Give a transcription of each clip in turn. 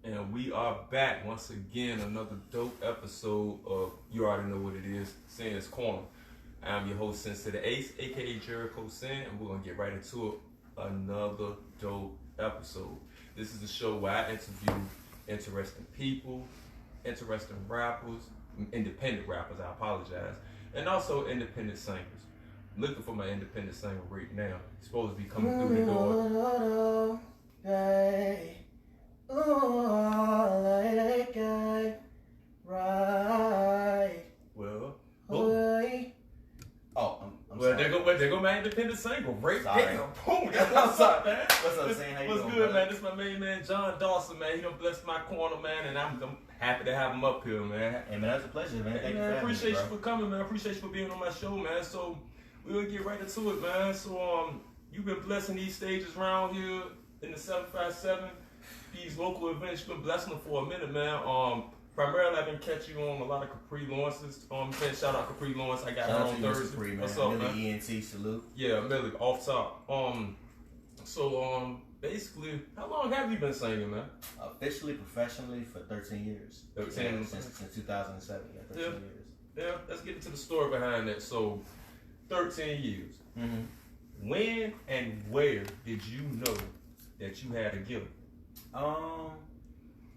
And we are back once again, another dope episode of, you already know what it is, Sin's Corner. I'm your host, Sense to the Ace, aka Jericho Sin, and we're gonna get right into it. Another dope episode. This is the show where I interview interesting people, interesting rappers, independent rappers, I apologize, and also independent singers. Looking for my independent singer right now. He's supposed to be coming through the door. Right. Well, I'm well, sorry. there go my independent single right Sorry. there. Boom, that's what's up, man. What's up, Sam? How you What's doing, good, brother? man? This is my main man, John Dawson, man. He done blessed my corner, man, and I'm happy to have him up here, man. Hey, man, that's a pleasure, man. Hey, Thank you man, for having me, appreciate bro. you for coming, man. Appreciate you for being on my show, man. So we're gonna get right into it, man. So you've been blessing these stages around here in the 757. These local events, you've been blessing them for a minute, man. Primarily, I've been catching you on a lot of Capri Lawrence's. Shout out Capri Lawrence. I got her on Thursday. Capri, man. What's up, Millie man? ENT, salute. Yeah, Millie, off top. Basically, how long have you been singing, man? Officially, professionally, for 13 years. 13. Yeah, since 2007, 13 years. Yeah, let's get into the story behind that. So, 13 years. Mm-hmm. When and where did you know that you had a gift?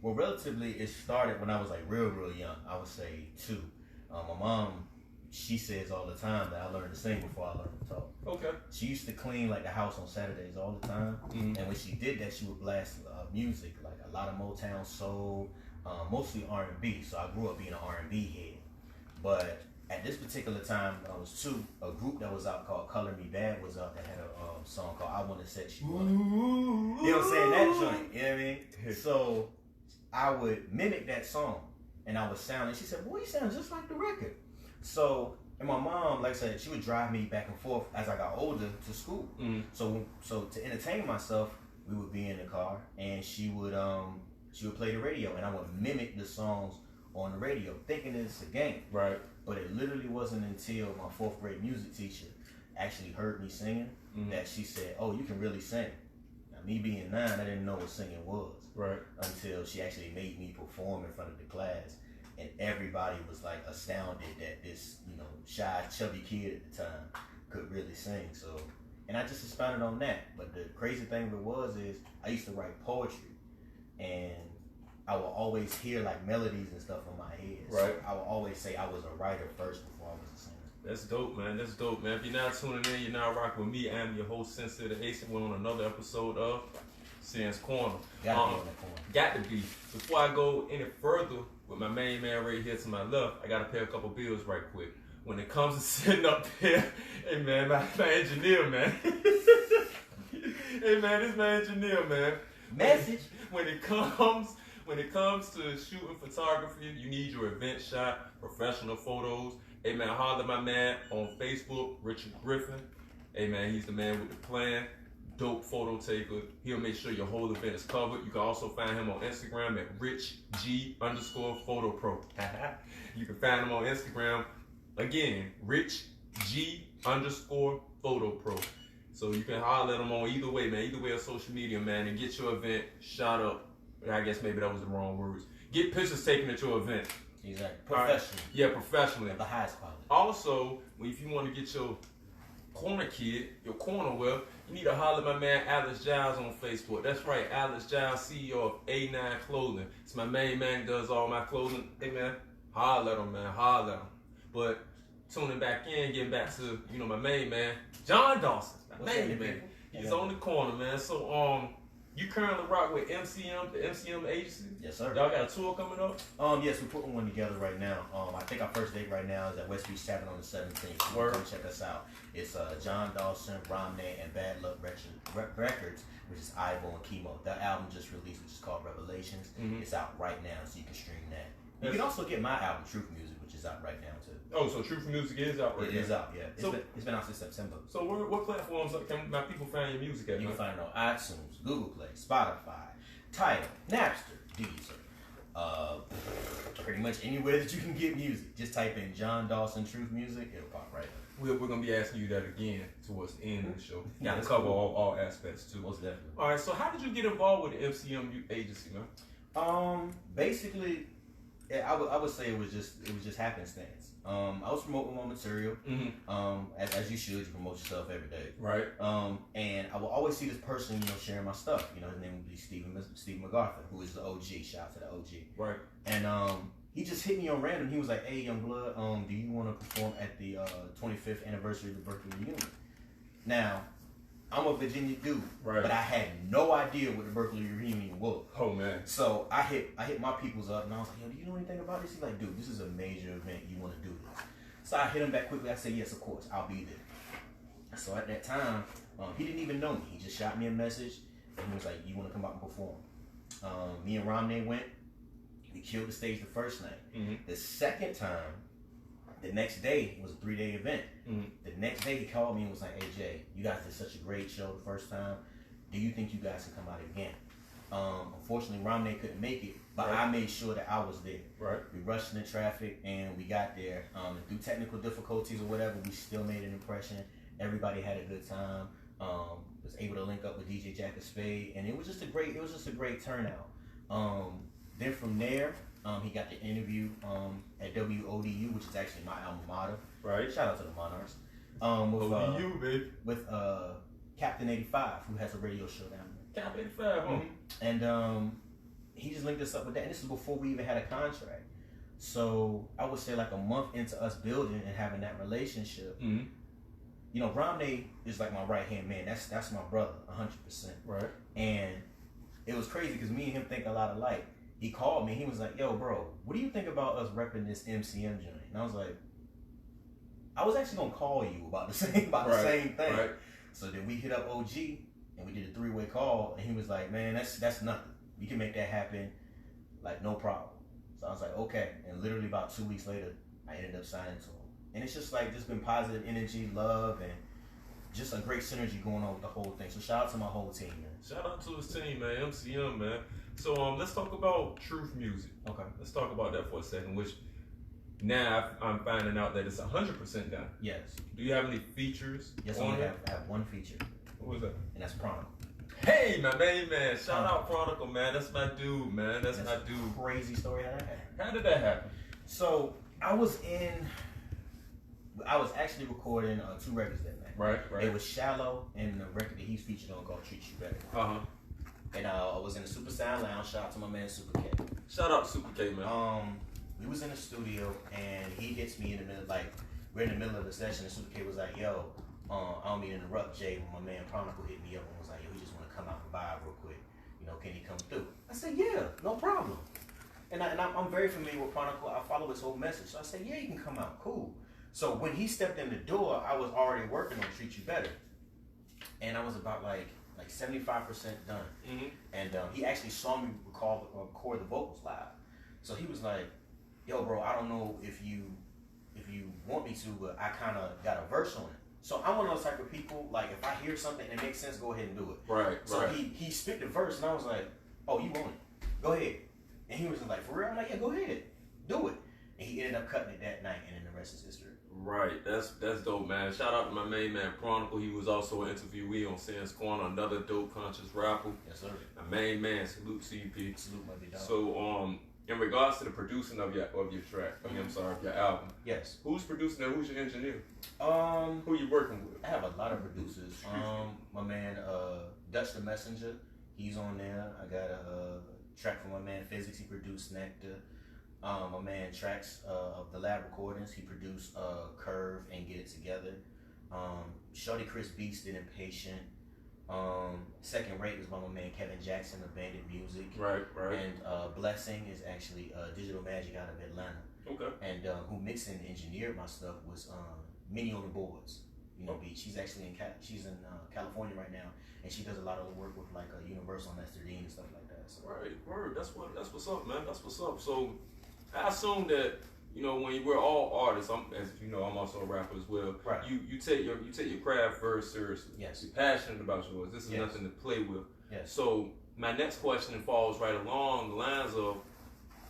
Well, relatively, it started when I was like real young. I would say 2. My mom, she says all the time that I learned to sing before I learned to talk. Okay. She used to clean like the house on Saturdays all the time, and when she did that, she would blast music, like a lot of Motown, soul, mostly R&B. So I grew up being an R&B head. But at this particular time, when I was 2, a group that was out called Color Me Bad was out that had a song called I Wanna Set You Up. You know what I'm saying? That joint, you know what I mean? So I would mimic that song, and I would sound, and she said, boy, you sound just like the record. So, and my mom, like I said, she would drive me back and forth as I got older to school. So to entertain myself, we would be in the car, and she would play the radio, and I would mimic the songs on the radio, thinking it's a game. Right. But it literally wasn't until my 4th grade music teacher actually heard me singing that she said, oh, you can really sing. Now, me being 9, I didn't know what singing was. Right. Until she actually made me perform in front of the class. And everybody was like astounded that this, shy, chubby kid at the time could really sing. So, and I just expounded on that. But the crazy thing of it is I used to write poetry, and I would always hear like melodies and stuff in my head. Right. So I would always say I was a writer first before I was a singer. That's dope, man. That's dope, man. If you're not tuning in, you're now rocking with me. I'm your host, Sense to the Ace, and we're on another episode of Sin's Corner. Gotta be on that corner. Got to be. Before I go any further with my main man right here to my left, I got to pay a couple bills right quick. When it comes to sitting up here, hey man, my engineer, man. Hey man, this my engineer, man. Message. When it comes to shooting photography, you need your event shot, professional photos. Hey man, holler at my man on Facebook, Richard Griffin. Hey man, he's the man with the plan. Dope photo taker. He'll make sure your whole event is covered. You can also find him on Instagram at richg_photopro. You can find him on Instagram, again, richg_photopro. So you can holler at him on either way, man. Either way on social media, man, and get your event shot up. I guess maybe that was the wrong words. Get pictures taken at your event. Exactly. Professionally. Right. Yeah, professionally. At the highest quality. Also, if you want to get your corner kid, your corner well, you need to holler at my man Alex Giles on Facebook. That's right, Alex Giles, CEO of A9 Clothing. It's my main man, does all my clothing. Hey man, holler at him, man, holler at him. But tuning back in, getting back to, my main man, John Dawson. My main man. He's on the corner, man. So you currently rock with MCM, the MCM agency? Yes, sir. Y'all got a tour coming up? Yes, we're putting one together right now. I think our first date right now is at West Beach Tavern on the 17th. So Word. come check us out. It's John Dawson, Romney, and Bad Luck Records, which is Ivo and Chemo. That album just released, which is called Revelations. It's out right now, so you can stream that. You can also get my album, Truth Music, which is out right now too. Oh, so Truth Music is out right now? It is out, yeah. So, it's been out since September. So what platforms can my people find your music at? You man? can find it on iTunes, Google Play, Spotify, Tidal, Napster, Deezer. Pretty much anywhere that you can get music. Just type in John Dawson Truth Music, it'll pop right up. We're going to be asking you that again towards the end of the show. Yeah, to cover all aspects too. Most definitely. All right, so how did you get involved with the MCM agency, man? Basically, yeah, I would say it was just happenstance. I was promoting my material. As you should, you promote yourself every day. Right. And I will always see this person, sharing my stuff. His name would be Stephen MacArthur, who is the OG. Shout out to the OG. Right. And he just hit me on random. He was like, "Hey, young blood, do you want to perform at the 25th anniversary of the Berkeley reunion?" Now, I'm a Virginia dude, right, but I had no idea what the Berkeley reunion was. Oh man! So I hit my peoples up, and I was like, "Yo, do you know anything about this?" He's like, "Dude, this is a major event. You want to do this?" So I hit him back quickly. I said, "Yes, of course, I'll be there." So at that time, he didn't even know me. He just shot me a message, and he was like, "You want to come out and perform?" Me and Romney went. We killed the stage the first night. The second time, the next day, it was a 3-day event. The next day, he called me and was like, "Hey, Jay, you guys did such a great show the first time. Do you think you guys can come out again?" Unfortunately, Romney couldn't make it, but I made sure that I was there. Right. We rushed in the traffic, and we got there. And through technical difficulties or whatever, we still made an impression. Everybody had a good time. Was able to link up with DJ Jack of Spade, and it was just a great turnout. Then from there, he got the interview at WODU, which is actually my alma mater. Right. Shout out to the Monarchs. With, ODU, baby. With Captain 85, who has a radio show down there. Captain 85, huh? And he just linked us up with that. And this is before we even had a contract. So I would say like a month into us building and having that relationship, Romney is like my right-hand man. That's my brother, 100%. Right. And it was crazy because me and him think a lot alike. He called me. He was like, "Yo, bro, what do you think about us repping this MCM joint?" And I was like, "I was actually gonna call you about the same thing." Right. So then we hit up OG and we did a 3-way call, and he was like, "Man, that's nothing. We can make that happen, like no problem." So I was like, "Okay." And literally about 2 weeks later, I ended up signing to him. And it's just been positive energy, love, and just a great synergy going on with the whole thing. So shout out to my whole team, man. Shout out to his team, man. MCM, man. So let's talk about Truth Music. Okay. Let's talk about that for a second, which now I'm finding out that it's 100% done. Yes. Do you have any features? Yes, I have one feature. What was that? And that's Chronicle. Hey, my main man. Shout out Chronicle, man. That's my dude, man. That's my dude. Crazy story how that happened. How did that happen? So I was actually recording 2 records that night. Right. It was Shallow and the record that he's featured on called Treat You Better. And I was in the Super Sound Lounge. Shout out to my man Super K. Shout out to Super K, man. We was in the studio and he hits me in the middle, like we're in the middle of the session, and Super K was like, "Yo, I don't mean to interrupt Jay, but my man Chronicle hit me up and was like, yo, he just want to come out and vibe real quick. Can he come through?" I said, "Yeah, no problem." And I'm very familiar with Chronicle. I follow his whole message. So I said, "Yeah, you can come out. Cool." So when he stepped in the door, I was already working on Treat You Better. And I was about like 75% done. And he actually saw me record the vocals live. So he was like, "Yo, bro, I don't know if you want me to, but I kind of got a verse on it." So I'm one of those type of people, like if I hear something and it makes sense, go ahead and do it. Right. So he spit the verse and I was like, "Oh, you want it? Go ahead." And he was like, "For real?" I'm like, "Yeah, go ahead. Do it." And he ended up cutting it that night, and then the rest is history. Right, that's dope, man. Shout out to my main man Chronicle. He was also an interviewee on Sam's Corner, another dope conscious rapper. Yes, sir. My main man, salute CP. Salute, my big dog. So in regards to the producing of your track, of your album. Yes. Who's producing it? Who's your engineer? Who you working with? I have a lot of producers. My man Dutch the Messenger, he's on there. I got a track from my man Physics, he produced Nectar. My man Trax of the Lab Recordings, he produced Curve and Get It Together. Shorty Chris Beast did Impatient. Second Rate was by my man Kevin Jackson of Bandit Music. Right. And Blessing is actually Digital Magic out of Atlanta. Okay. And who mixed and engineered my stuff was Minnie on the Boards. Beach. She's actually in California right now, and she does a lot of the work with like Universal and Esther Dean and stuff like that. So. Right. Word. That's what's up, man. That's what's up. So I assume that when we're all artists, I'm also a rapper as well. Right. You take your craft very seriously. Yes. You're passionate about yours. This is Yes. nothing to play with. Yes. So my next question falls right along the lines of,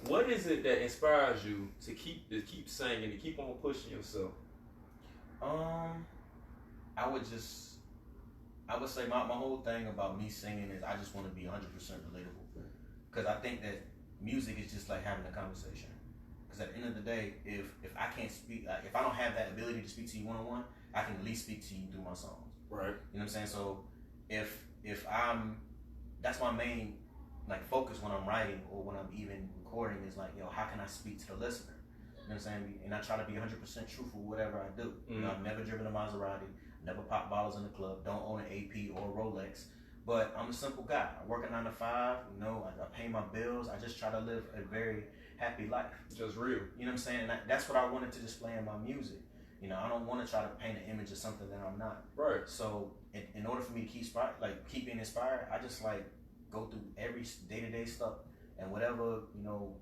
what is it that inspires you to keep singing, to keep on pushing yourself? I would say my whole thing about me singing is I just want to be 100% relatable, because I think that music is just like having a conversation. Because at the end of the day, if I can't speak, if I don't have that ability to speak to you one on one, I can at least speak to you through my songs. Right. You know what I'm saying? So if I'm, that's my main like focus when I'm writing or when I'm even recording is like, yo, how can I speak to the listener? You know what I'm saying? And I try to be 100% truthful whatever I do. You know, I've never driven a Maserati, never popped bottles in the club, don't own an AP or a Rolex. But I'm a simple guy. I work a 9 to 5. You know, I pay my bills. I just try to live a very happy life. Just real. You know what I'm saying? And that's what I wanted to display in my music. You know, I don't want to try to paint an image of something that I'm not. Right. So in order for me to keep being inspired, I just like go through every day-to-day stuff, and whatever, you know,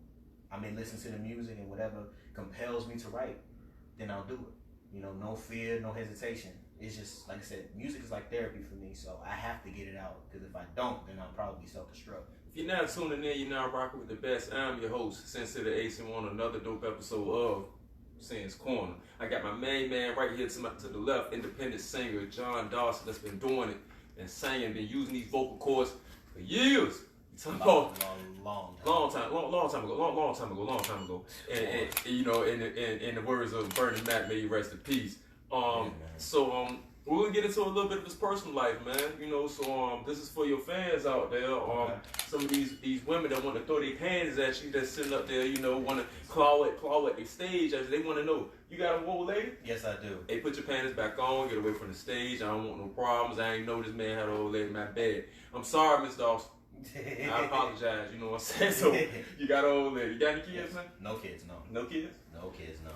I may listen to the music and whatever compels me to write, then I'll do it. You know, no fear, no hesitation. It's just, like I said, music is like therapy for me, so I have to get it out, because if I don't, then I'll probably self-destruct. If you're now tuning in, you're now rocking with the best. I'm your host, Sensei the Ace, and on another dope episode of Sin's Corner. I got my main man right here to the left, independent singer John Dawson, that's been doing it and singing, been using these vocal cords for years. Long time ago. And you know, in the words of Bernie Mac, may he rest in peace. We're gonna get into a little bit of his personal life, man. You know, so this is for your fans out there. Some of these women that want to throw their panties at you, that's sitting up there, you know, want to claw at the stage, as they want to know, you got a old lady? Yes, I do. Hey, put your panties back on, get away from the stage. I don't want no problems. I ain't know this man had an old lady in my bed. I'm sorry, Miss Dawson. I apologize, you know what I'm saying? So, you got an old lady. You got any kids, man? No kids, no. No kids? No kids, no.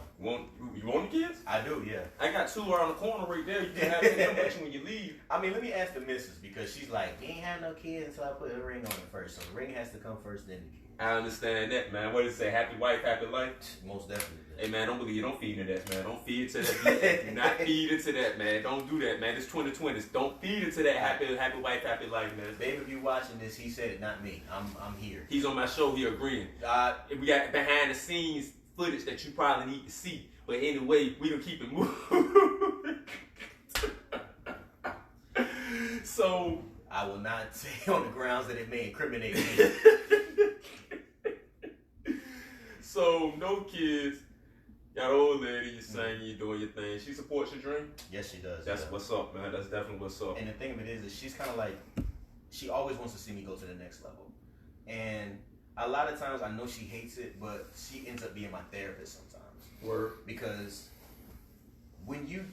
You want the kids? I do, yeah. I got 2 around the corner right there. You can have them with you when you leave. I mean, let me ask the missus, because she's like, you ain't have no kids until I put a ring on it first. So the ring has to come first, then the kids. I understand that, man. What does it say? Happy wife, happy life? Most definitely. Hey, man, don't believe you. Don't feed into that, man. Don't feed into that. Do not feed into that, man. Don't do that, man. It's 2020. Don't feed into that happy wife, happy life, man. Babe, if you watching this, he said it, not me. I'm here. He's on my show. He agreeing. We got behind the scenes footage that you probably need to see. But anyway, we gonna keep it moving. So I will not say on the grounds that it may incriminate me. So no kids, got an old lady, you singing, you doing your thing. She supports your dream? Yes, she does. That's what's up, man. That's definitely what's up. And the thing of it is she's kind of like, she always wants to see me go to the next level. And a lot of times I know she hates it, but she ends up being my therapist sometimes. Word. Because when you're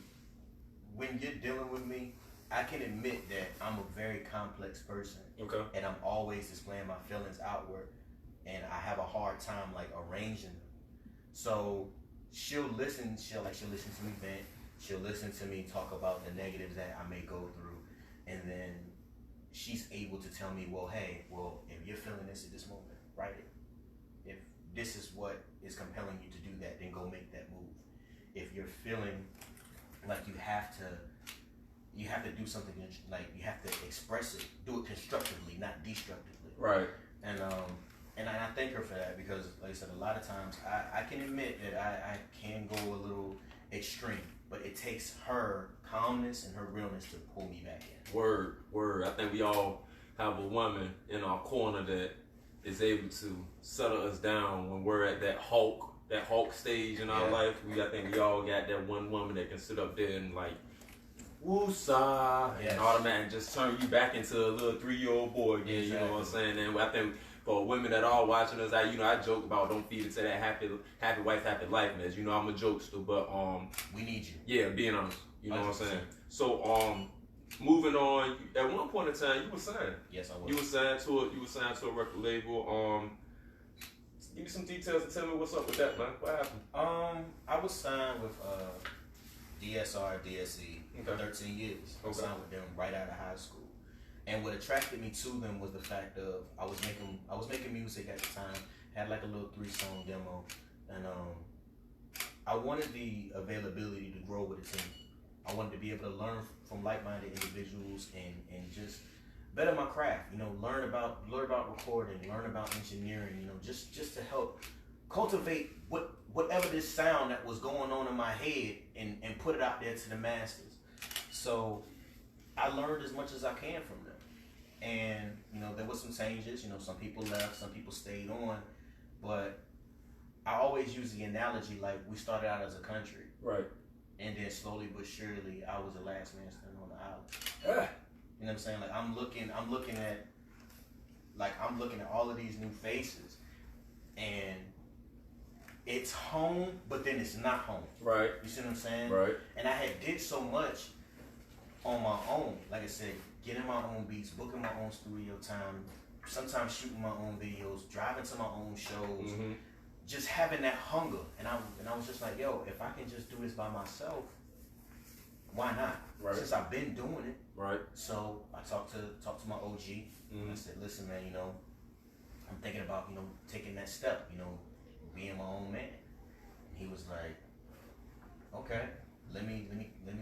dealing with me, I can admit that I'm a very complex person. Okay. And I'm always displaying my feelings outward, and I have a hard time like arranging them. So she'll listen to me vent, she'll listen to me talk about the negatives that I may go through, and then she's able to tell me, if you're feeling this at this moment, write it. If this is what is compelling you to do that, then go make that move. If you're feeling like you have to do something, like you have to express it, do it constructively, not destructively. Right. And I thank her for that, because, like I said, a lot of times I can admit that I can go a little extreme, but it takes her calmness and her realness to pull me back in. Word. I think we all have a woman in our corner that is able to settle us down when we're at that Hulk stage in our life. I think we all got that one woman that can sit up there and like, woosah, and automatically just turn you back into a little 3-year-old boy again. Exactly. You know what I'm saying? And I think for women that are watching us, I joke about don't feed into that happy wife, happy life, man. You know I'm a jokester, but we need you. Yeah, being honest. You know 100%. What I'm saying? So moving on. At one point in time, you were signed. Yes, I was. You were signed to a record label. Give me some details and tell me what's up with that, man. What happened? I was signed with DSR, DSE for 13 years. I was signed with them right out of high school. And what attracted me to them was the fact of I was making music at the time, had like a little 3-song demo, and I wanted the availability to grow with a team. I wanted to be able to learn from like-minded individuals and just better my craft. You know, learn about recording, learn about engineering. You know, just to help cultivate whatever this sound that was going on in my head and put it out there to the masses. So I learned as much as I can from them. And, you know, there was some changes. You know, some people left, some people stayed on. but I always use the analogy like we started out as a country, right? And then slowly but surely, I was the last man standing on the island. Yeah. You know what I'm saying? Like I'm looking at all of these new faces, and it's home, but then it's not home. Right. You see what I'm saying? Right. And I had did so much on my own. Like I said, getting my own beats, booking my own studio time, sometimes shooting my own videos, driving to my own shows, just having that hunger. And I was just like, yo, if I can just do this by myself, why not? Right. Since I've been doing it. Right. So I talked to my OG. I said, listen, man, I'm thinking about, taking that step, being my own man. And he was like, okay, let me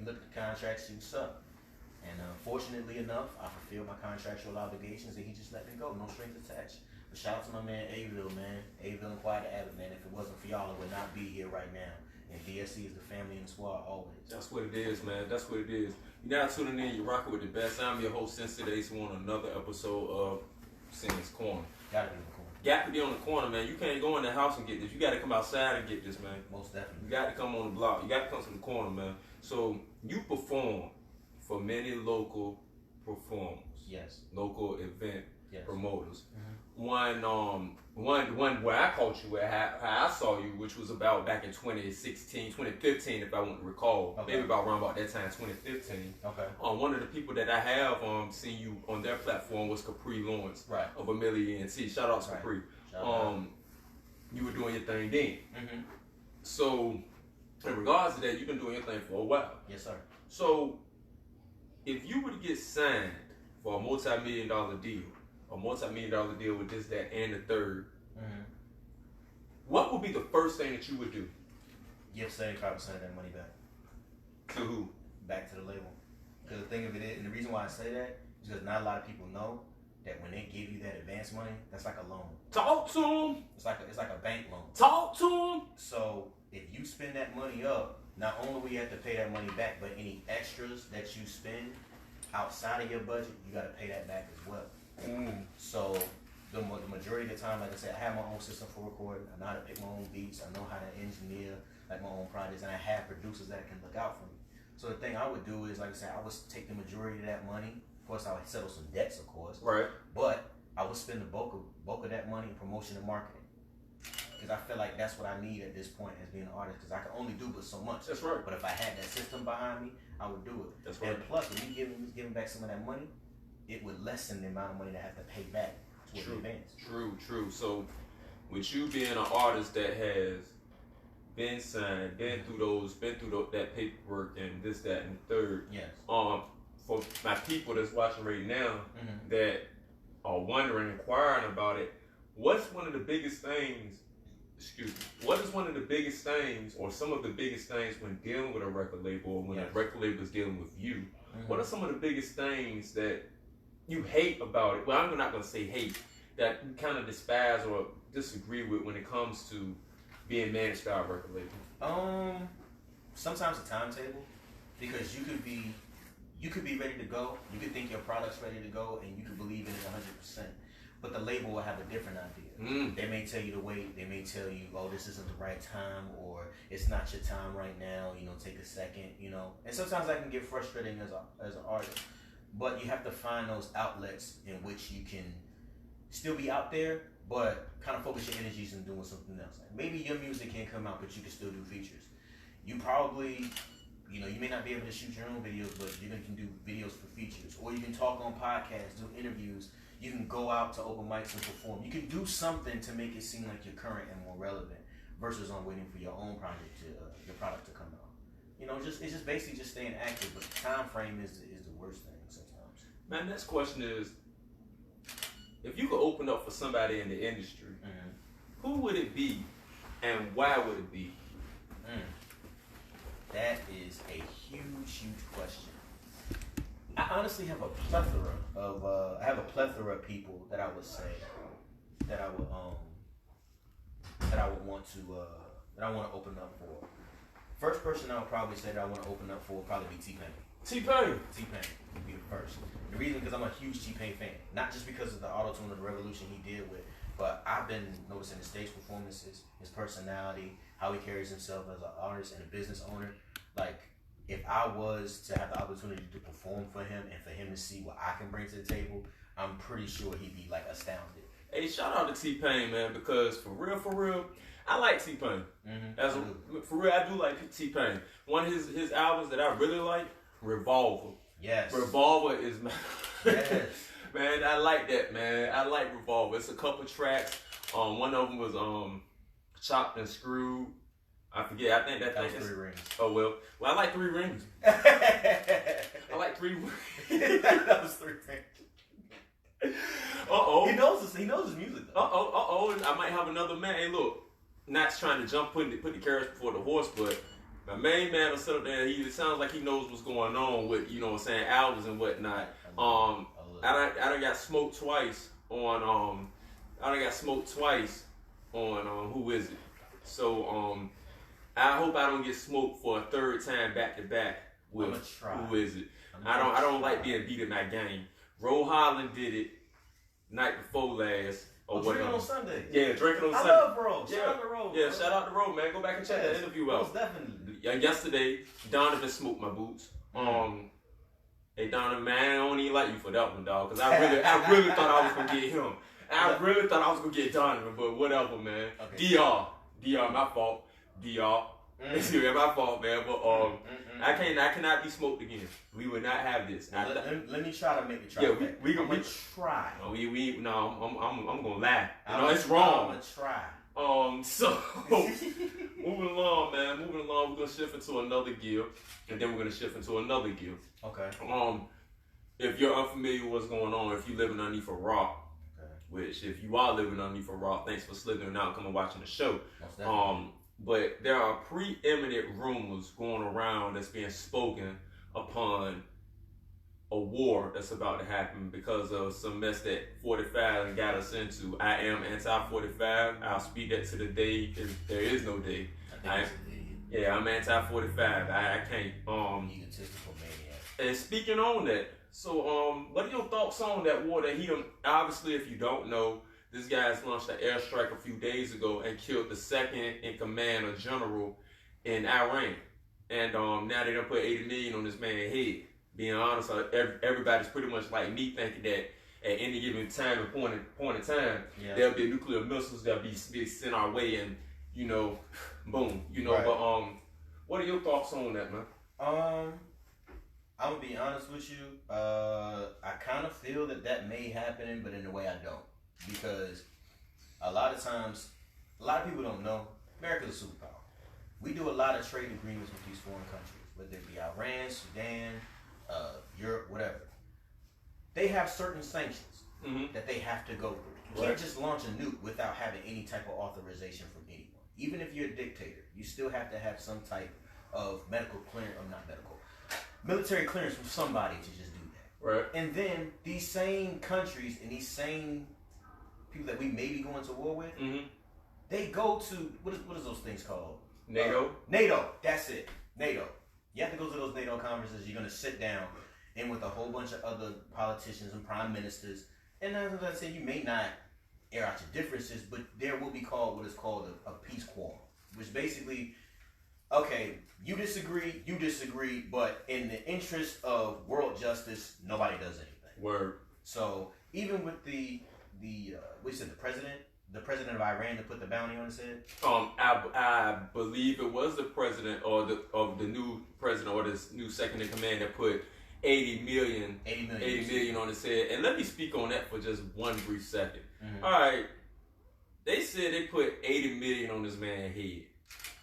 look at the contract, see what's up. And fortunately enough, I fulfilled my contractual obligations, and he just let me go, no strings attached. But shout out to my man Aville, man. Aville and Quiet Abbott, man. If it wasn't for y'all, I would not be here right now. And DSC is the family and the squad always. That's what it is, man. That's what it is. You're now tuning in. You're rocking with the best. I'm your host, Sensational Ace, on another episode of Sin's Corner. Gotta be in the corner. Got to be on the corner, man. You can't go in the house and get this. You got to come outside and get this, man. Most definitely. You got to come on the block. You got to come to the corner, man. So you perform for many local performers. Yes. Local event promoters. Mm-hmm. One where I caught you at, how I saw you, which was about back in 2016, 2015, if I want to recall. Okay. Maybe around about that time, 2015. Okay. One of the people that I have seen you on their platform was Capri Lawrence of Amelia ENT. Shout out to Capri. You were doing your thing then. Mm-hmm. So, in regards to that, you've been doing your thing for a while. Yes, sir. So, if you were to get signed for a multi-million-dollar deal, with this, that, and the third, what would be the first thing that you would do? Give 75% of that money back. To who? Back to the label. Because the thing of it is, and the reason why I say that is because not a lot of people know that when they give you that advance money, that's like a loan. Talk to them. It's like a bank loan. Talk to them. So if you spend that money up, not only will you have to pay that money back, but any extras that you spend outside of your budget, you got to pay that back as well. So the majority of the time, like I said, I have my own system for recording. I know how to pick my own beats. I know how to engineer like my own projects, and I have producers that can look out for me. So the thing I would do is, like I said, I would take the majority of that money. Of course, I would settle some debts, of course. Right. But I would spend the bulk of that money in promotion and marketing. Because I feel like that's what I need at this point as being an artist. Because I can only do but so much. That's right. But if I had that system behind me, I would do it. That's right. And plus, when you giving back some of that money, it would lessen the amount of money that I have to pay back to the advance. True. So, with you being an artist that has been signed, been through that paperwork and this, that, and the third. Yes. For my people that's watching right now that are wondering, inquiring about it, what's one of the biggest things? What is one of the biggest things, or some of the biggest things when dealing with a record label, or when a record label is dealing with you? What are some of the biggest things that you hate about it? Well, I'm not going to say hate, that you kind of despise or disagree with when it comes to being managed by a record label? Sometimes the timetable, because you could be ready to go. You could think your product's ready to go, and you could believe in it 100%. But the label will have a different idea. They may tell you to wait. They may tell you, oh, this isn't the right time, or it's not your time right now. Take a second. And sometimes that can get frustrating as an artist. But you have to find those outlets in which you can still be out there, but kind of focus your energies on doing something else. Like maybe your music can't come out, but you can still do features. You probably, you may not be able to shoot your own videos, but you can do videos for features. Or you can talk on podcasts, do interviews. You can go out to open mics and perform. You can do something to make it seem like you're current and more relevant versus on waiting for your own project your product to come out. It's just basically just staying active, but the time frame is the worst thing sometimes. My next question is, if you could open up for somebody in the industry, who would it be and why would it be? That is a huge question. I honestly have a plethora of people that I would say that I would want to open up for. First person I would probably say that I want to open up for would probably be T-Pain. T-Pain would be the first. The reason, because I'm a huge T-Pain fan. Not just because of the auto-tune of the revolution he did with But I've been noticing his stage performances, his personality, how he carries himself as an artist and a business owner. Like, if I was to have the opportunity to perform for him and for him to see what I can bring to the table, I'm pretty sure he'd be like astounded. Hey, shout out to T-Pain, man, because for real, I like T-Pain. For real, I do like T-Pain. One of his albums that I really like, Revolver. Yes. Revolver is my... Yes. Man, I like that, man. I like Revolver. It's a couple tracks. One of them was Chopped and Screwed. I forget. I think that was 3 Rings. Oh, well, I like 3 Rings. I like 3 Rings. That was 3 Rings. Uh-oh. He knows his music, though. Uh-oh. I might have another man. Hey, look. Not trying to put the carriage before the horse, but my main man will sit up there. It sounds like he knows what's going on with, you know what I'm saying, albums and whatnot. I done got smoked twice on Who Is It? So I hope I don't get smoked for a 3rd time back to back with Who Is It? I don't like being beat at my game. Ro Holland did it night before last. Drinking on Sunday. Yeah, drinking on Sunday. I love Ro. Shout out to Ro. Yeah, shout out to Ro, man. Go back and check that interview out. Most definitely. Yesterday, Donovan smoked my boots. Hey Donovan, man, I don't even like you for that one, dog, because I really thought I was gonna get him. I really thought I was gonna get Donovan, but whatever, man. Okay. Dr, my fault. Dr. It's my fault, man. But I cannot be smoked again. We would not have this. Let me try to make it try. Yeah, we gonna try. No, I'm gonna lie. It's wrong. I'm gonna try. So moving along, man. We're gonna shift into another gear, and then we're gonna shift into another gear. Okay. If you're unfamiliar with what's going on, if you're living underneath a rock, which if you are living underneath a rock, thanks for slithering out, coming watching the show. But there are preeminent rumors going around that's being spoken upon a war that's about to happen because of some mess that 45 got us into. I am anti-45. I'll speak that to the day if there is no day. I'm anti-45. I can't. Egotistical maniac. And speaking on that, so what are your thoughts on that war that he obviously, if you don't know, this guy's launched an airstrike a few days ago and killed the second in command of general in Iran. And now they done put 80 million on this man's head. Being honest, everybody's pretty much like me, thinking that at any given time and point in time, there'll be nuclear missiles that'll be sent our way, and boom, Right. But what are your thoughts on that, man? I'm gonna be honest with you. I kind of feel that may happen, but in a way I don't, because a lot of times, a lot of people don't know America's a superpower. We do a lot of trade agreements with these foreign countries, whether it be Iran, Sudan, Europe, whatever. They have certain sanctions that they have to go through. You can't just launch a nuke without having any type of authorization from anyone. Even if you're a dictator, you still have to have some type of military clearance from somebody to just do that. Right. And then these same countries and these same people that we may be going to war with, they go to, what is those things called? NATO. NATO. That's it. NATO. You have to go to those NATO conferences. You're going to sit down and with a whole bunch of other politicians and prime ministers. And as I said, you may not air out your differences, but there will be what is called a peace quorum, which basically, okay, you disagree, but in the interest of world justice, nobody does anything. Word. So even with the president of Iran to put the bounty on his head? I believe it was the president of the new president or this new second in command that put 80 million on his head. And let me speak on that for just one brief second. All right, they said they put 80 million on this man's head.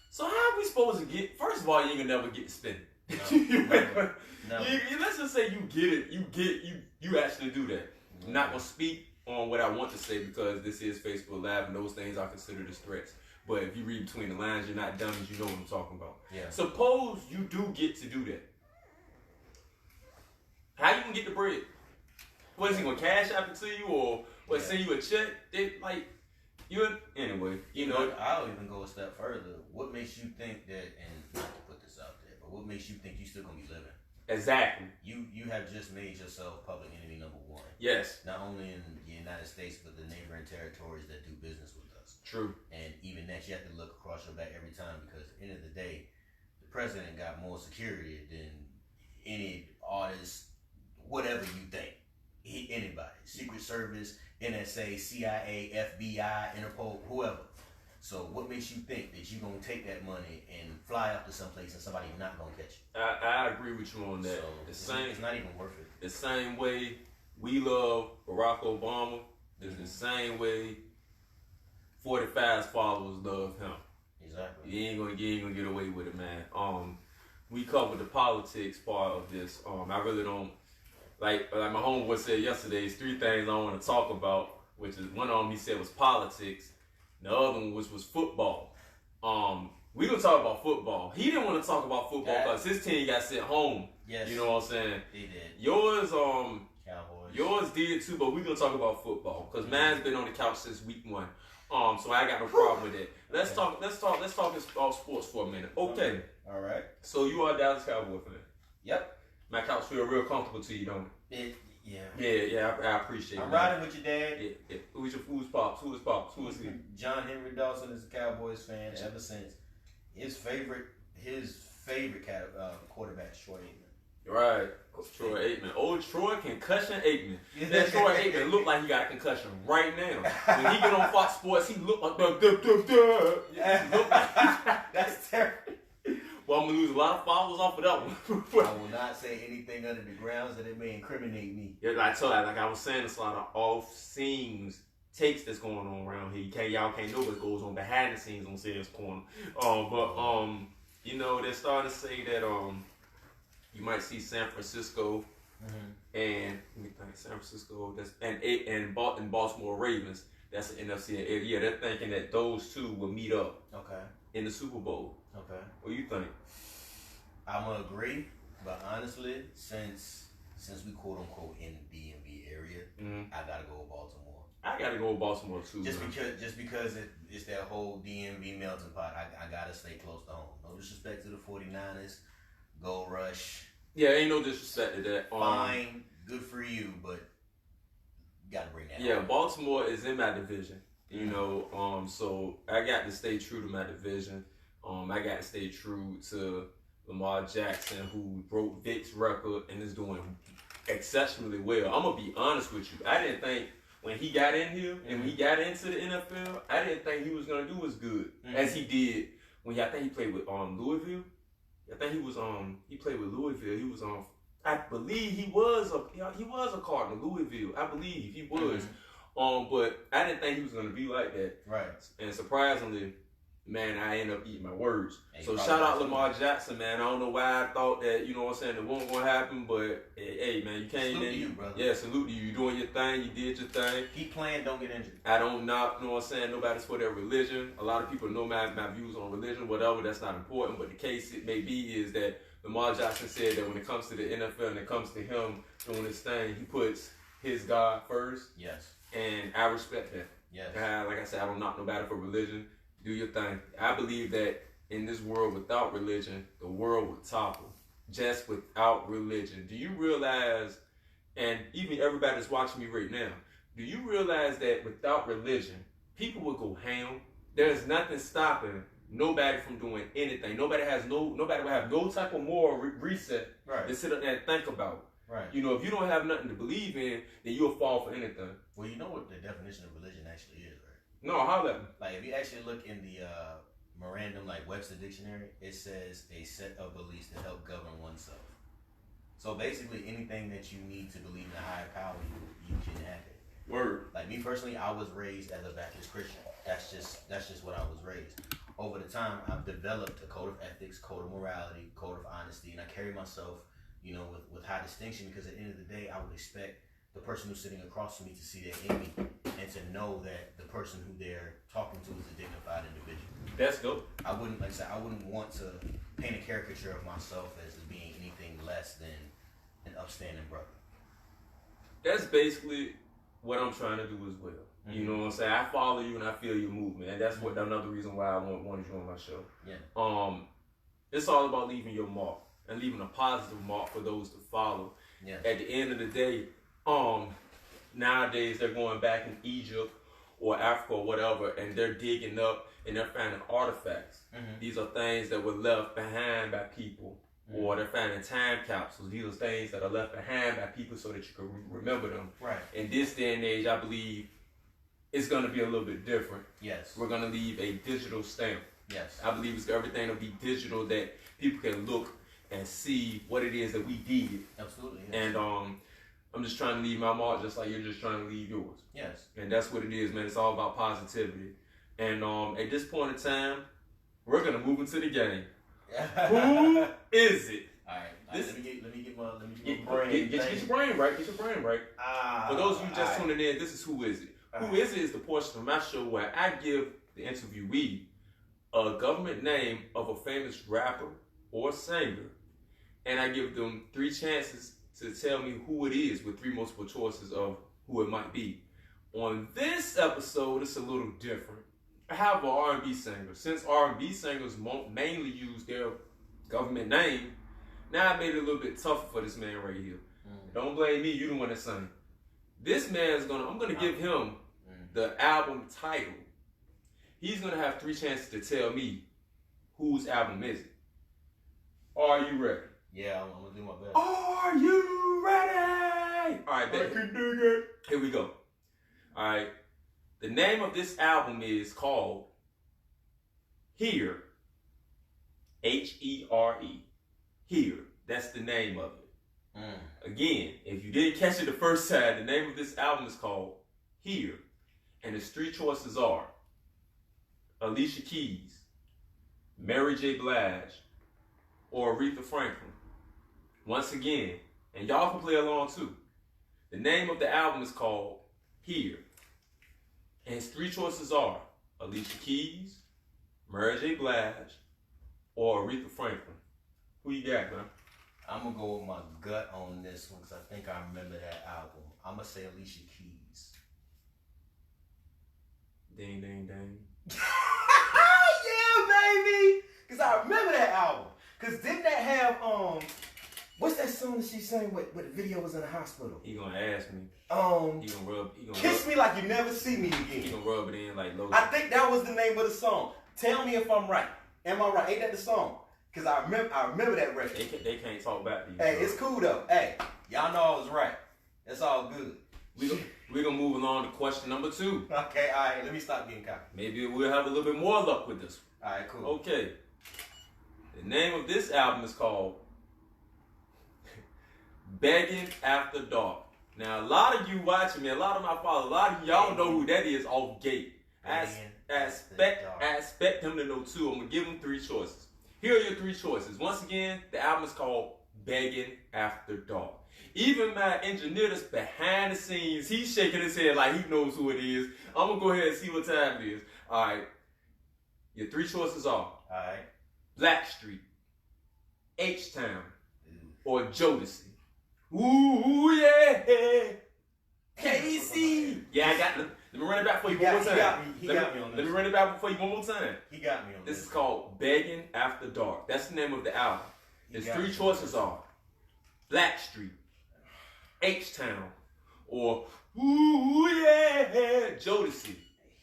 So how are we supposed to get? First of all, you ain't gonna never get to spend it. No. Let's just say you get it. You actually do that. I'm not gonna speak on what I want to say because this is Facebook Live and those things are considered as threats. But if you read between the lines, you're not dummies. You know what I'm talking about. Yeah. Suppose you do get to do that. How you gonna get the bread? What is he gonna cash out it to you or send you a check? Anyway, I'll even go a step further. What makes you think that, and not to put this out there, but what makes you think you still gonna be living? Exactly. You have just made yourself public enemy number one. Yes. Not only in the United States, but the neighboring territories that do business with us. True. And even that, you have to look across your back every time, because at the end of the day, the president got more security than any artist, whatever you think. Anybody. Secret Service, NSA, CIA, FBI, Interpol, whoever. So what makes you think that you're going to take that money and fly up to someplace and somebody not going to catch you? I agree with you on that. So it's not even worth it. The same way we love Barack Obama is the same way 45's followers love him. Exactly. You ain't gonna get away with it, man. We covered the politics part of this. I really don't like my homeboy said yesterday. It's 3 things I want to talk about, which is one of them he said was politics. The other one was football. We gonna talk about football. He didn't want to talk about football because his team got sent home. Yes. You know what I'm saying? He did. Yours, Cowboys. Yours did too, but we gonna talk about football because man's been on the couch since week 1. So I got no problem with it. Let's talk about sports for a minute. Okay. All right. So you are a Dallas Cowboy fan. Yep. My couch feel real comfortable to you, don't it? Yeah. Yeah. I appreciate it. I'm riding with your dad. Yeah. Who's pops? Who is pops? Who is he? John Henry Dawson is a Cowboys fan ever since. His favorite quarterback, Troy Aikman. Right. Troy Aikman. Old Troy Concussion Aikman. That Troy Aikman look like he got a concussion right now. When he get on Fox Sports, he look like That's terrible. Well, I'm gonna lose a lot of followers off of that one. I will not say anything under the grounds that it may incriminate me. Yeah, like I was saying, it's a lot of off-scenes takes that's going on around here. Y'all can't know what goes on behind the scenes on Sam's Corner. You know, they're starting to say that you might see San Francisco and let me think, San Francisco and Baltimore Ravens. That's an NFC. Yeah, they're thinking that those two will meet up. Okay. In the Super Bowl. Okay. What do you think? I'm gonna agree, but honestly, since we quote unquote in the DMV area, I gotta go with Baltimore. I gotta go with Baltimore too. Just because it's that whole DMV melting pot, I gotta stay close to home. No disrespect to the 49ers, Gold Rush. Yeah, ain't no disrespect to that. Fine, good for you, but you gotta bring that. Yeah, home. Baltimore is in my division. You know, so I got to stay true to my division. I got to stay true to Lamar Jackson, who broke Vic's record and is doing exceptionally well. I'm gonna be honest with you. I didn't think when he got in here and when he got into the NFL, I didn't think he was gonna do as good as he did when I think he played with Louisville. I think he played with Louisville. He was on. I believe he was a Cardinal, Louisville. I believe he was. But I didn't think he was gonna be like that. Right. And surprisingly, man, I ended up eating my words. Hey, so shout out Lamar Jackson, man. I don't know why I thought that, you know what I'm saying, it wasn't gonna happen, but hey, man, you can't. Salute to you, brother. Yeah, salute to you. You doing your thing. You did your thing. Keep playing. Don't get injured. I don't knock, you know what I'm saying, nobody's for their religion. A lot of people know my views on religion, whatever. That's not important. But the case it may be is that Lamar Jackson said that when it comes to the NFL and it comes to him doing his thing, he puts his God first. Yes. And I respect that. Yes. Like I said, I don't knock nobody for religion. Do your thing. I believe that in this world without religion, the world would topple. Just without religion. Do you realize, and even everybody that's watching me right now, do you realize that without religion, people would go ham? There's nothing stopping nobody from doing anything. Nobody will have no type of moral reset to sit up there and think about. Right. You know, if you don't have nothing to believe in, then you'll fall for anything. Well, you know what the definition of religion actually is, right? No, how that? Like, if you actually look in the Mirandum, like Webster Dictionary, it says a set of beliefs that help govern oneself. So basically, anything that you need to believe in a higher power, you can have it. Word. Like me personally, I was raised as a Baptist Christian. That's just what I was raised. Over the time, I've developed a code of ethics, code of morality, code of honesty, and I carry myself, you know, with high distinction, because at the end of the day, I would expect the person who's sitting across from me to see that in me and to know that the person who they're talking to is a dignified individual. That's dope. I wouldn't want to paint a caricature of myself as being anything less than an upstanding brother. That's basically what I'm trying to do as well. You know what I'm saying? I follow you and I feel your movement, and that's another reason why I wanted you on my show. Yeah. It's all about leaving your mark. and leaving a positive mark for those to follow. Yes. At the end of the day, nowadays they're going back in Egypt or Africa or whatever, and they're digging up and they're finding artifacts. Mm-hmm. These are things that were left behind by people, or they're finding time capsules. These are things that are left behind by people so that you can remember them. Right. In this day and age, I believe it's going to be a little bit different. Yes. We're going to leave a digital stamp. Yes. I believe everything will be digital, that people can look and see what it is that we did. Absolutely. Yes. And I'm just trying to leave my mark just like you're just trying to leave yours. Yes. And that's what it is, man. It's all about positivity. And at this point in time, we're going to move into the game. Who is it? All right. Let me get my brain. Get your brain right. Get your brain right. For those of you just tuning in, this is Who Is It? Who Is It is the portion of my show where I give the interviewee a government name of a famous rapper or singer, and I give them 3 chances to tell me who it is with 3 multiple choices of who it might be. On this episode, it's a little different. I have an R&B singer. Since R&B singers mainly use their government name, now I made it a little bit tougher for this man right here. Don't blame me, you the one that sang. This man's I'm gonna give him the album title. He's gonna have 3 chances to tell me whose album is it. Are you ready? Yeah, I'm gonna do my best. Are you ready? All right, I can do it. Here we go. All right. The name of this album is called Here. H-E-R-E. Here. That's the name of it. Again, if you didn't catch it the first time, the name of this album is called Here. And its 3 choices are Alicia Keys, Mary J. Blige, or Aretha Franklin. Once again, and y'all can play along too. The name of the album is called Here. And its 3 choices are Alicia Keys, Mary J. Blige, or Aretha Franklin. Who you got, man? I'm gonna go with my gut on this one because I think I remember that album. I'm gonna say Alicia Keys. Ding, ding, ding. Yeah, baby! Because I remember that album. Because didn't that have, what's that song that she sang where the video was in the hospital? He gonna ask me. He gonna rub. Kiss Me Like You Never See Me Again. He gonna rub it in like lotion. I think that was the name of the song. Tell me if I'm right. Am I right? Ain't that the song? Because I remember that record. They can't talk back to you. Hey, it's cool though. Hey, y'all know I was right. That's all good. We're gonna move along to question number 2. Okay, all right. Let me stop getting cocky. Maybe we'll have a little bit more luck with this one. All right, cool. Okay. The name of this album is called Begging After Dark. Now, a lot of you watching me, a lot of my followers, a lot of y'all know who that is off gate. I expect him to know too. I'm gonna give him 3 choices. Here are your 3 choices. Once again, the album is called Begging After Dark. Even my engineer that's behind the scenes, he's shaking his head like he knows who it is. I'm gonna go ahead and see what time it is. All right. Your 3 choices are All right. Blackstreet, H-Town, or Jodeci. Ooh, yeah. KC. Yeah, I got them. Let me run it back for you one more time. He got me on this. Let me run it back for you one more time. He got me on this. This is called Begging After Dark. That's the name of the album. His 3 choices are Blackstreet, H-Town, or ooh, yeah, Jodeci.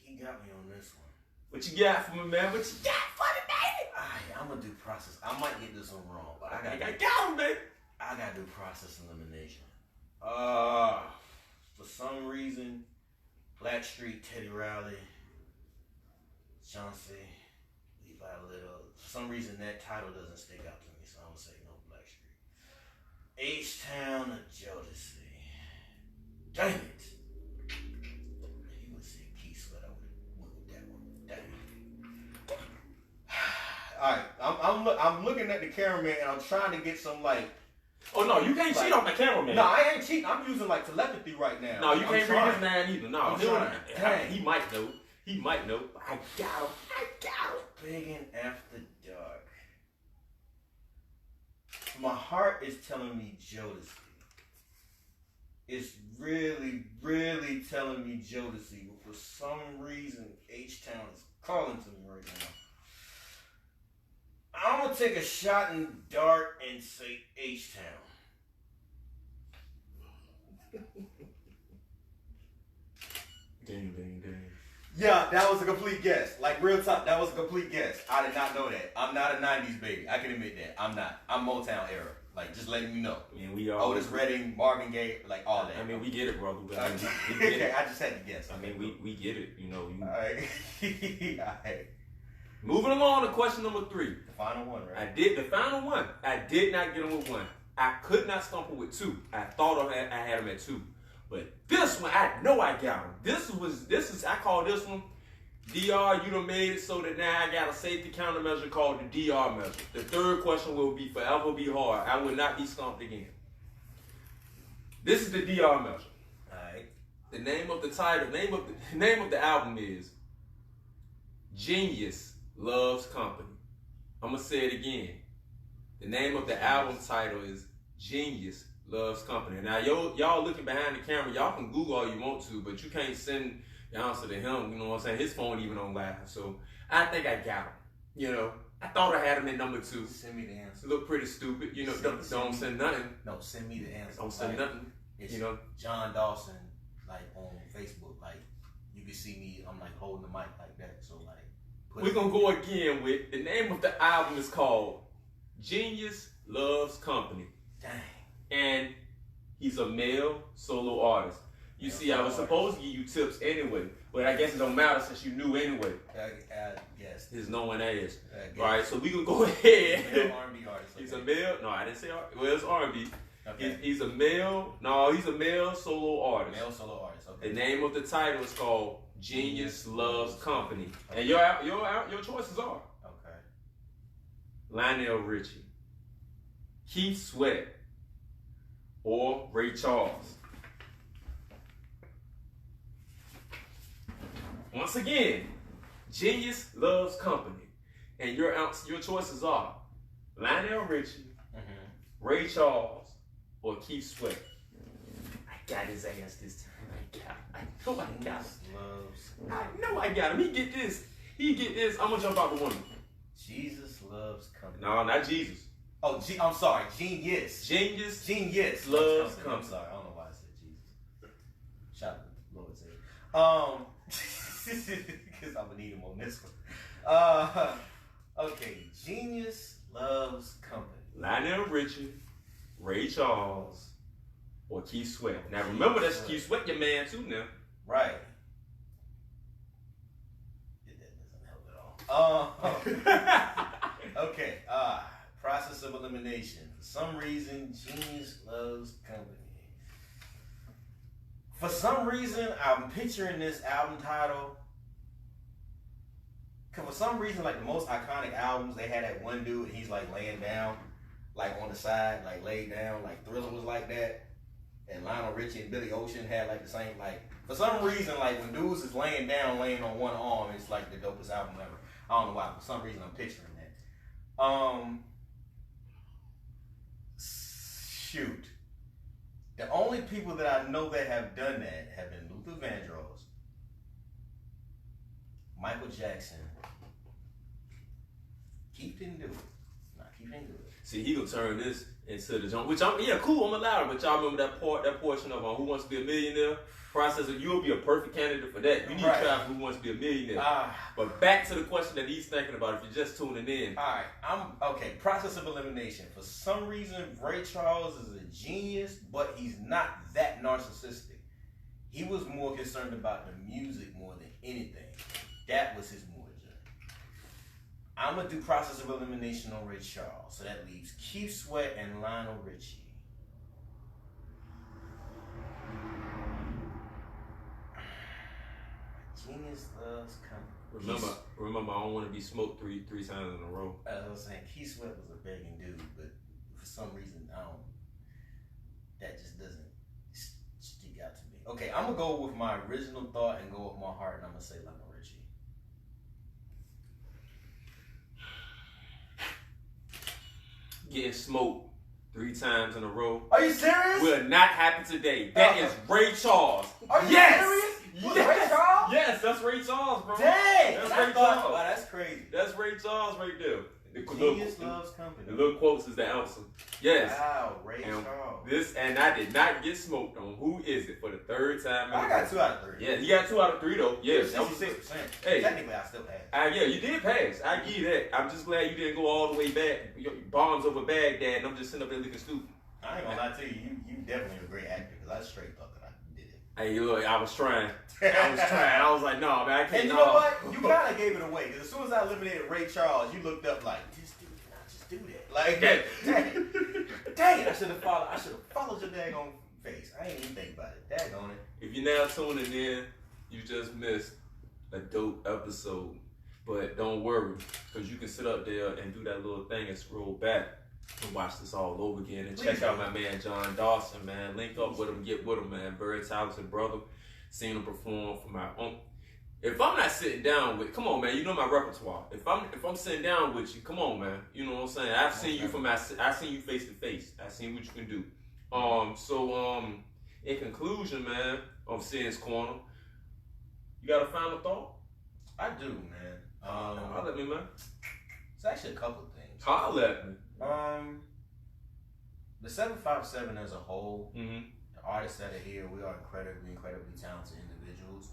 He got me on this one. What you got for me, man? What you got for me, baby? I'm gonna do process. I might get this one wrong, but I got him, baby. I gotta do process elimination. For some reason, Blackstreet, Teddy Riley, Chauncey, Levi Little. For some reason, that title doesn't stick out to me, so I'm gonna say no Blackstreet. H-Town or Jodeci. Dang it! If you would say Key Sweat, I would went with that one. Dang it. All right, I'm looking at the cameraman and I'm trying to get some like. Oh no, you can't cheat on the cameraman. No, I ain't cheating. I'm using like telepathy right now. No, you can't read his man either. No, he might know. He might know. I got him. Begging After Dark. My heart is telling me Jodeci. It's really, really telling me Jodeci. But for some reason, H-Town is calling to me right now. I'm gonna take a shot in the dark and say H-Town. Dang. Yeah, that was a complete guess. Like, real talk, that was a complete guess. I did not know that. I'm not a 90s baby. I can admit that. I'm not. I'm Motown era. Like, just letting you know. I mean, we are. Otis Redding, Marvin Gaye, like, all that. I mean, we get it, brother. I just had to guess. I mean, we get it. You know. All right. All right. Moving along to question number 3. The final one, right? The final one. I did not get him with 1. I could not stump him with 2. I thought I had him at 2. But this one, I know I got him. I call this one, DR, you done made it so that now I got a safety countermeasure called the DR measure. The third question will be forever be hard. I will not be stumped again. This is the DR measure. Alright. The name of the title, name of the album is Genius Loves Company. I'm gonna say it again. The name of the album title is Genius Loves Company. Now, y'all looking behind the camera, y'all can Google all you want to, but you can't send the answer to him. You know what I'm saying? His phone even on live. So I think I got him. You know, I thought I had him at number 2. Send me the answer. Look pretty stupid. You know, don't send nothing. No, send me the answer. Don't send nothing. It's, you know, John Dawson, like on Facebook, like you can see me. I'm like holding the mic like that. So like, we're gonna go again with the name of the album is called Genius Loves Company. Dang. And he's a male solo artist. You see, I was supposed to give you tips anyway, but I guess it don't matter since you knew anyway. I guess. His no one ass. Right, so we can go ahead. Male R&B artist. Okay. He's a male. No, I didn't say R&B. Well, it's R&B. Okay. He's a male. No, he's a male solo artist. Male solo artist. Okay. The name of the title is called Genius Loves Company. Okay. And your choices are okay. Lionel Richie, Keith Sweat, or Ray Charles. Once again, Genius Loves Company. And your choices are Lionel Richie, Ray Charles, or Keith Sweat. I got his ass this time. I know I got him. I know I got him. He get this. I'm gonna jump out the window. Jesus Loves Company. No, not Jesus. Oh, I'm sorry. Genius. Genius Loves Company. I'm sorry. I don't know why I said Jesus. Shout out to Lord Zay. Because I'm gonna need him on this one. Okay. Genius Loves Company. Lionel Richie, Ray Charles, or Keith Sweat. Now remember, that's Keith Sweat, your man too now. Right. That doesn't help at all. Okay. Process of elimination. For some reason, Genius Loves Company. For some reason, I'm picturing this album title. Cause for some reason, like the most iconic albums, they had that one dude, and he's like laying down, like on the side, like laid down. Like Thriller was like that, and Lionel Richie and Billy Ocean had like the same. Like for some reason, like when dudes is laying down, laying on one arm, it's like the dopest album ever. I don't know why. For some reason, I'm picturing that. Shoot. The only people that I know that have done that have been Luther Vandross, Michael Jackson. Keith didn't do it. Nah, Keith didn't do it. See, he gonna turn this into the jump, which cool, I'm allowed. But y'all remember that portion of Who Wants to Be a Millionaire? Process, you'll be a perfect candidate for that. You need to try Who Wants to Be a Millionaire. But back to the question that he's thinking about if you're just tuning in. Okay, process of elimination. For some reason, Ray Charles is a genius, but he's not that narcissistic. He was more concerned about the music more than anything. That was his more journey. I'm going to do process of elimination on Ray Charles. So that leaves Keith Sweat and Lionel Richie. Genius Loves Company. Remember, I don't want to be smoked three times in a row. As I was saying, Keith Sweat was a begging dude, but for some reason, that just doesn't stick out to me. Okay, I'm gonna go with my original thought and go with my heart, and I'm gonna say Lionel Richie. Getting smoked 3 times in a row. Are you serious? We're not happy today. That is Ray Charles. Are you serious? Yes. Ray Charles? Yes, that's Ray Charles, bro. Dang! That's Ray Charles. Wow, that's crazy. That's Ray Charles right there. Genius loves company. The little quotes is the answer. Yes. Wow, Ray Charles. And I did not get smoked on. Who is it for the third time? I got 2 out of 3. Yeah, you got 2 out of 3 though. Yes, 66%. Hey, technically, I still passed. Yeah, you did pass. I give you that. I'm just glad you didn't go all the way back. Bombs over Baghdad, and I'm just sitting up there looking stupid. I ain't gonna lie to you. You definitely a great actor because I straight thought that I did it. Hey, look, I was trying. I was like, no, man, I can't. And you know what? You kind of gave it away because as soon as I eliminated Ray Charles, you looked up like, this dude did not just do that. Like, dang it! I should have followed your daggone face. I ain't even think about it. Daggone it. If you're now tuning in, you just missed a dope episode. But don't worry, because you can sit up there and do that little thing and scroll back and watch this all over again. And check out my man John Dawson, man. Link up with him, get with him, man. Very talented brother. Seen him perform for my own. If I'm not sitting down with, come on, man, you know my repertoire. If I'm sitting down with you, come on, man. You know what I'm saying? I've seen you face to face. I've seen what you can do. In conclusion, man, of Sin's Corner, you got a final thought? I do, man. Holla at me, man. It's actually a couple of things. Holla at me. The 757 as a whole, Mm-hmm. the artists that are here, we are incredibly talented individuals.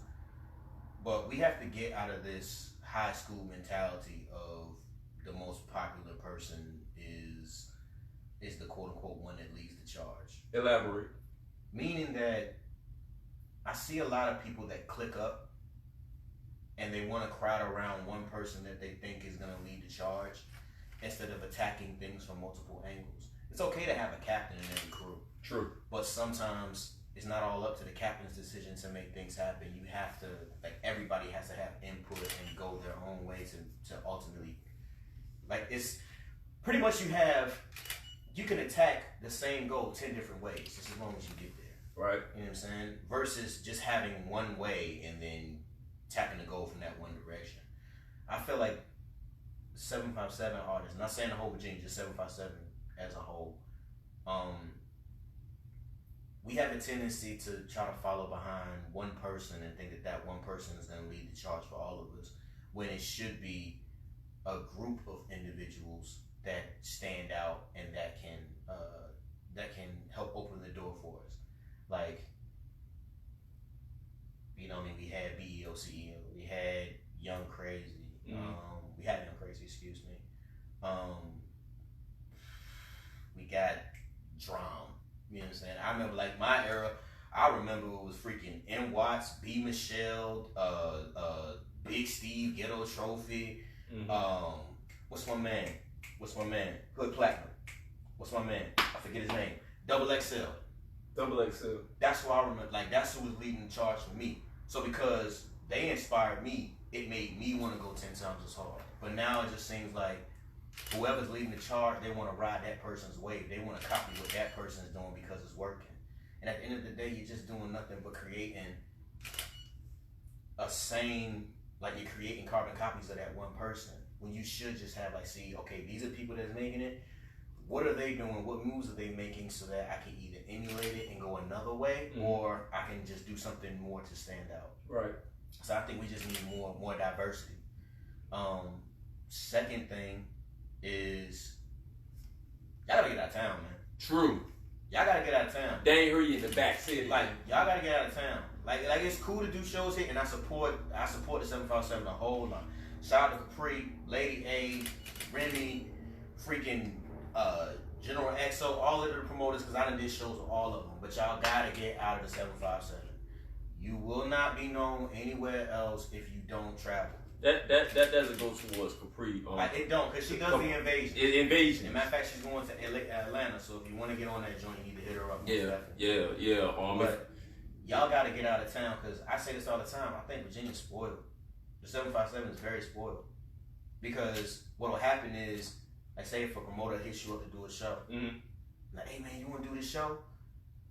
But we have to get out of this high school mentality of the most popular person is the quote unquote one that leads the charge. Elaborate. Meaning that I see a lot of people that click up and they want to crowd around one person that they think is going to lead the charge instead of attacking things from multiple angles. It's okay to have a captain in every crew. True. But sometimes it's not all up to the captain's decision to make things happen. You have to, everybody has to have input and go their own way to ultimately, it's pretty much you can attack the same goal 10 different ways just as long as you get there. Right. You know what I'm saying? Versus just having one way and then tapping the goal from that one direction. I feel like 757 artists, not saying the whole Virginia, just 757 as a whole, we have a tendency to try to follow behind one person and think that one person is going to lead the charge for all of us, when it should be a group of individuals that stand out and that can help open the door for us. Like, you know, I mean, we had BEOCEO, we had Young Crazy, we had Young Crazy, excuse me. We got Drum. You know what I'm saying? I remember my era. I remember it was freaking M Watts, B Michelle, Big Steve, Ghetto Trophy. Mm-hmm. What's my man? Hood Platinum. What's my man? I forget his name. Double XL. That's who I remember. That's who was leading the charge for me. So because they inspired me, it made me want to go 10 times as hard. But now it just seems like whoever's leading the charge, they want to ride that person's wave. They want to copy what that person's doing because it's working. And at the end of the day, you're just doing nothing but creating you're creating carbon copies of that one person. When you should just have okay, these are people that's making it. What are they doing? What moves are they making so that I can either emulate it and go another way, or I can just do something more to stand out. Right. So I think we just need more diversity. Second thing is y'all gotta get out of town, man. True. Y'all gotta get out of town. They ain't heard you in the back city. Y'all gotta get out of town. It's cool to do shows here, and I support the 757 a whole lot. Shout out to Capri, Lady A, Remy, freaking General XO, all of the promoters, because I done did shows with all of them. But y'all gotta get out of the 757. You will not be known anywhere else if you don't travel. That doesn't go towards Capri. It don't, because she does the invasion. Invasion. As a matter of fact, she's going to Atlanta, so if you want to get on that joint, you need to hit her up. Yeah. But y'all got to get out of town, because I say this all the time. I think Virginia's spoiled. The 757 is very spoiled. Because what will happen is, say if a promoter hits you up to do a show, hey man, you want to do this show?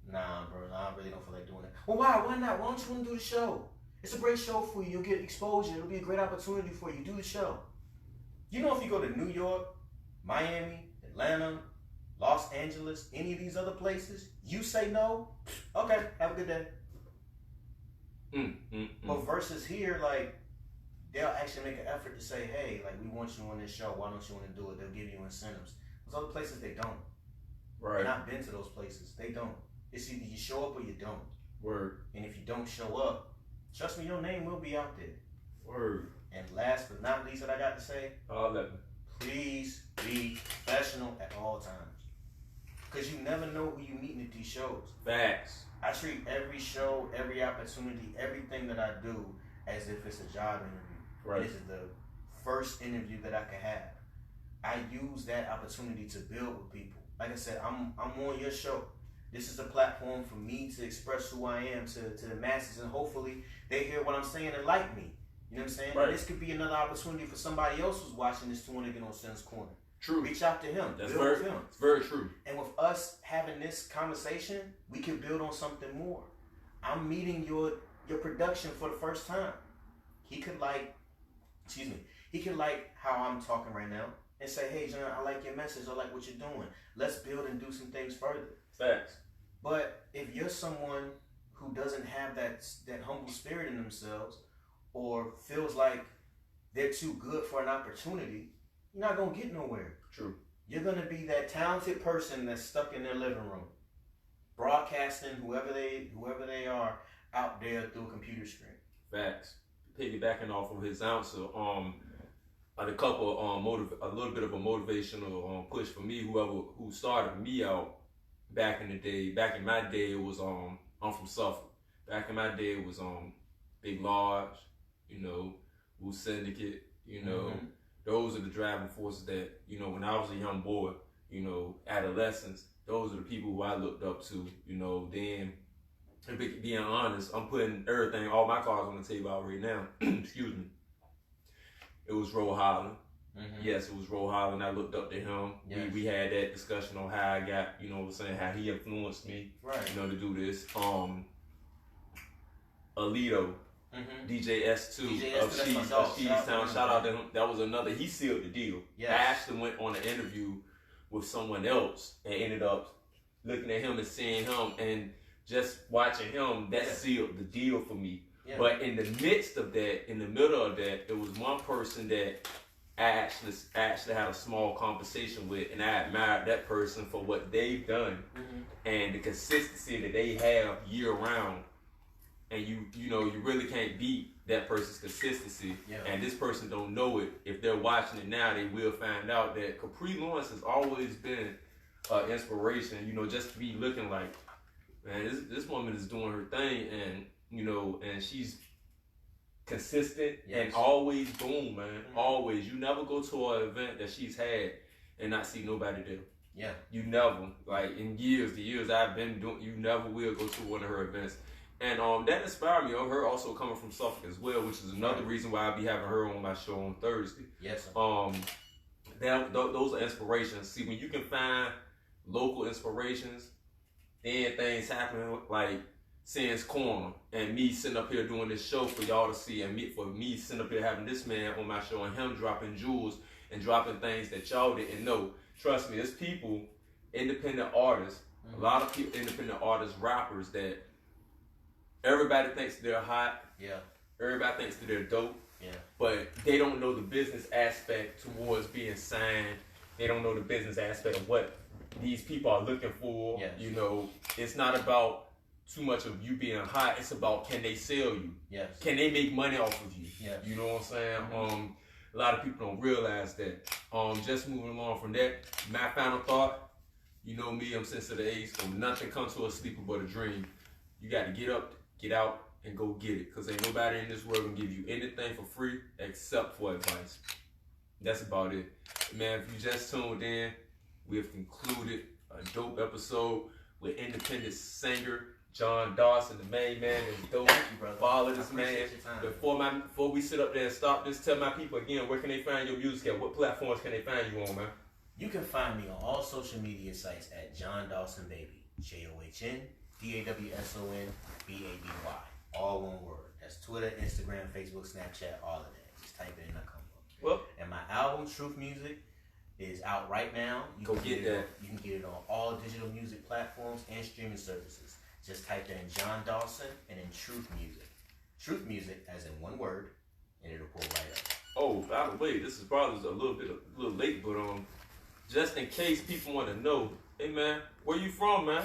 Nah, bro, I really don't feel like doing it. Well, why? Why not? Why don't you want to do the show? It's a great show for you. You'll get exposure. It'll be a great opportunity for you. Do the show. You know, if you go to New York, Miami, Atlanta, Los Angeles, any of these other places, you say no, okay, have a good day. But versus here, they'll actually make an effort to say, hey, like, we want you on this show. Why don't you want to do it? They'll give you incentives. Those other places, they don't. Right. And I've been to those places. They don't. It's either you show up or you don't. Word. And if you don't show up, trust me, your name will be out there. Word. And last but not least, what I got to say, please be professional at all times. Because you never know who you're meeting at these shows. Facts. I treat every show, every opportunity, everything that I do as if it's a job interview. Right. This is the first interview that I could have. I use that opportunity to build with people. Like I said, I'm on your show. This is a platform for me to express who I am to the masses, and hopefully they hear what I'm saying and like me. You know what I'm saying? Right. And this could be another opportunity for somebody else who's watching this to want to get on Sen's Corner. True. Reach out to him. That's build with him. It's very true. And with us having this conversation, we can build on something more. I'm meeting your production for the first time. He could like how I'm talking right now and say, hey, John, I like your message. I like what you're doing. Let's build and do some things further. Facts. But if you're someone who doesn't have that humble spirit in themselves, or feels like they're too good for an opportunity, you're not going to get nowhere. True. You're going to be that talented person that's stuck in their living room, broadcasting whoever they are out there through a computer screen. Facts. Piggybacking off of his answer, a little bit of a motivational push for me. Who started me out back in the day. Back in my day, it was I'm from Suffolk. Back in my day, it was Big Large, Wu Syndicate, Those are the driving forces that, when I was a young boy, adolescence, those are the people who I looked up to, then, being honest, I'm putting everything, all my cards on the table out right now. Excuse me. It was Ro Holland. Mm-hmm. Yes, it was Ro Holland. I looked up to him. Yes. We had that discussion on how I got, how he influenced me, right. To do this. Alito. Mm-hmm. DJ S2 of Sheestown. Shout out to him. That was another. He sealed the deal. Yes. I actually went on an interview with someone else and ended up looking at him and seeing him and just watching him. That sealed the deal for me. Yeah. But in the midst of that, in the middle of that, there was one person that I actually had a small conversation with, and I admired that person for what they've done and the consistency that they have year round. And you really can't beat that person's consistency. Yeah. And this person don't know it. If they're watching it now, they will find out that Capri Lawrence has always been an inspiration. Just to be looking like, man, this woman is doing her thing, and and she's consistent and always boom, man. Mm-hmm. Always. You never go to an event that she's had and not see nobody there. Yeah. You never. Like in the years I've been doing, you never will go to one of her events. And that inspired me. Her also coming from Suffolk as well, which is another reason why I'll be having her on my show on Thursday. Yes. Those are inspirations. See, when you can find local inspirations, then things happen like Sen's Corner and me sitting up here doing this show for y'all to see, and me sitting up here having this man on my show and him dropping jewels and dropping things that y'all didn't know. Trust me, there's people, independent artists, a lot of people, independent artists, rappers that everybody thinks they're hot. Yeah. Everybody thinks that they're dope. Yeah. But they don't know the business aspect towards being signed. They don't know the business aspect of what these people are looking for. Yes. It's not about too much of you being hot. It's about, can they sell you? Yes. Can they make money off of you? Yes. You know what I'm saying? Mm-hmm. A lot of people don't realize that. Just moving along from that, my final thought, me, I'm sensitive to Ace. So nothing comes to a sleeper but a dream. You got to get up, get out, and go get it. Because ain't nobody in this world gonna give you anything for free except for advice. That's about it. Man, if you just tuned in, we have concluded a dope episode with independent singer John Dawson, the main man is dope. Thank you, brother. Follow this man. Before we sit up there and stop this, tell my people again, where can they find your music at? What platforms can they find you on, man? You can find me on all social media sites at John Dawson Baby. JOHN DAWSON BABY. All one word. That's Twitter, Instagram, Facebook, Snapchat, all of that. Just type it in, I come up. Well, and my album, Truth Music, is out right now. You can get that. You can get it on all digital music platforms and streaming services. Just type in John Dawson and then Truth Music. Truth Music, as in one word, and it'll pull right up. Oh, by the way, this is probably a little late, but just in case people want to know, hey man, where you from, man?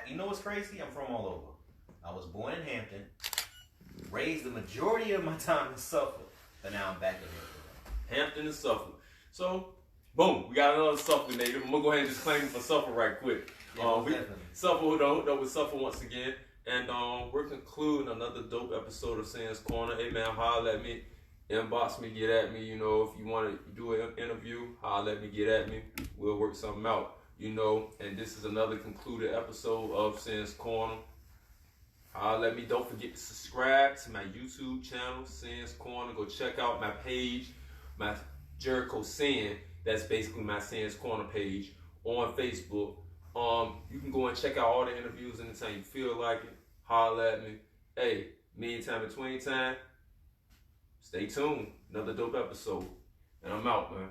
You know what's crazy? I'm from all over. I was born in Hampton, raised the majority of my time in Suffolk, but now I'm back in Hampton. Hampton and Suffolk. So, boom, we got another Suffolk native. I'm gonna go ahead and just claim it for Suffolk right quick. Suffolk, though, with Suffolk once again, and we're concluding another dope episode of Sans Corner. Hey man, holler at me. Inbox me, get at me, you know, if you want to do an interview, holler at me, get at me. We'll work something out, you know. And this is another concluded episode of Sans Corner. Holler at me. Don't forget to subscribe to my YouTube channel, Sans Corner. Go check out my page, my Jericho Sin. That's basically my Sans Corner page on Facebook. You can go and check out all the interviews anytime you feel like it. Holler at me. Hey, meantime, between time, stay tuned. Another dope episode. And I'm out, man.